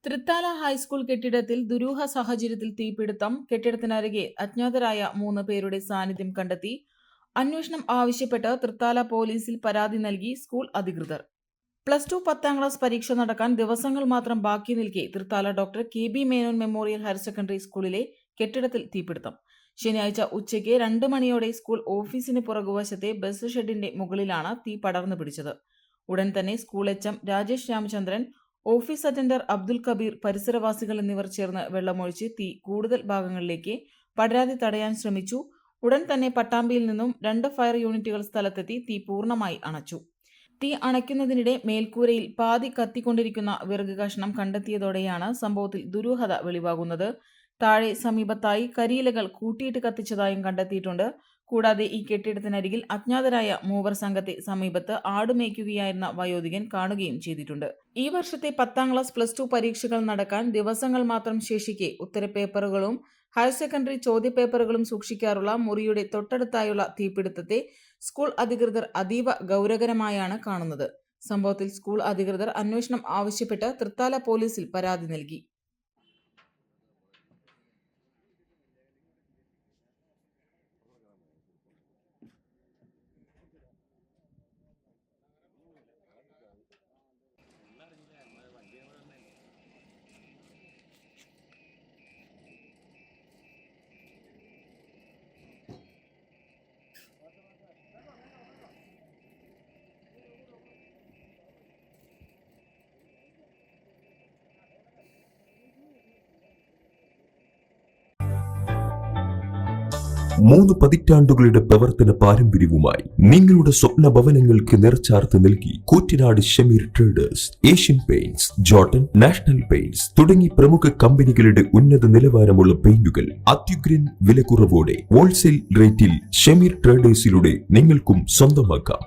Thrithala high school കെട്ടിടത്തിൽ ദുരൂഹ സാഹചര്യത്തിൽ തീപിടുത്തം. കെട്ടിടത്തിനരികെ അജ്ഞാതരായ 3 പേരുടെ സാന്നിധ്യം കണ്ടെത്തി. അന്വേഷണം ആവശ്യപ്പെട്ട് തൃത്താല പോലീസിൽ പരാതി നൽകി സ്കൂൾ അധികൃതർ. പ്ലസ് ടു 10ാം ക്ലാസ് പരീക്ഷ നടക്കാൻ ദിവസങ്ങൾ മാത്രം ബാക്കി നിൽക്കെ Thrithala doctor K B. Menon memorial higher secondary സ്കൂളിലെ കെട്ടിടത്തിൽ തീപിടുത്തം. ശനിയാഴ്ച ഉച്ചയ്ക്ക് 2 മണിയോടെ സ്കൂൾ ഓഫീസിന് പുറകുവശത്തെ ബസ് ഷെഡിന്റെ മുകളിലാണ് തീ പടർന്നു പിടിച്ചത്. ഉടൻ തന്നെ school H M. Rajesh Ramachandran, office attender Abdul Kabir, പരിസരവാസികൾ എന്നിവർ ചേർന്ന് വെള്ളമൊഴിച്ച് തീ കൂടുതൽ ഭാഗങ്ങളിലേക്ക് പടരാതെ തടയാൻ ശ്രമിച്ചു. ഉടൻ തന്നെ പട്ടാമ്പിയിൽ നിന്നും 2 ഫയർ യൂണിറ്റുകൾ സ്ഥലത്തെത്തി തീ പൂർണ്ണമായി അണച്ചു. തീ അണയ്ക്കുന്നതിനിടെ മേൽക്കൂരയിൽ പാതി കത്തിക്കൊണ്ടിരിക്കുന്ന വിറക് കഷ്ണം കണ്ടെത്തിയതോടെയാണ് സംഭവത്തിൽ ദുരൂഹത വെളിവാകുന്നത്. താഴെ സമീപത്തായി കരിയിലകൾ കൂട്ടിയിട്ട് കത്തിച്ചതായും കണ്ടെത്തിയിട്ടുണ്ട്. കൂടാതെ ഈ കെട്ടിടത്തിനരികിൽ അജ്ഞാതരായ 3 സംഘത്തെ സമീപത്ത് ആടുമേയ്ക്കുകയായിരുന്ന വയോധികൻ കാണുകയും ചെയ്തിട്ടുണ്ട്. ഈ വർഷത്തെ 10ാം ക്ലാസ് പ്ലസ് ടു പരീക്ഷകൾ നടക്കാൻ ദിവസങ്ങൾ മാത്രം ശേഷിക്കെ ഉത്തരപേപ്പറുകളും ഹയർ സെക്കൻഡറി ചോദ്യപേപ്പറുകളും സൂക്ഷിക്കാറുള്ള മുറിയുടെ തൊട്ടടുത്തായുള്ള തീപിടുത്തത്തെ സ്കൂൾ അധികൃതർ അതീവ ഗൗരവകരമായാണ് കാണുന്നത്. സംഭവത്തിൽ സ്കൂൾ അധികൃതർ അന്വേഷണം ആവശ്യപ്പെട്ട് തൃത്താല പോലീസിൽ പരാതി നൽകി. മൂന്ന് പതിറ്റാണ്ടുകളുടെ പ്രവർത്തന പാരമ്പര്യവുമായി നിങ്ങളുടെ സ്വപ്ന ഭവനങ്ങൾക്ക് നിറച്ചാർത്ത് നൽകി Koottanad Shameer traders. Asian paints, Jordan, national paints തുടങ്ങി പ്രമുഖ കമ്പനികളുടെ ഉന്നത നിലവാരമുള്ള പെയിന്റുകൾ അത്യുഗ്രൻ വിലക്കുറവോടെ ഹോൾസെയിൽ റേറ്റിൽ ഷമീർ ട്രേഡേഴ്സിലൂടെ നിങ്ങൾക്കും സ്വന്തമാക്കാം.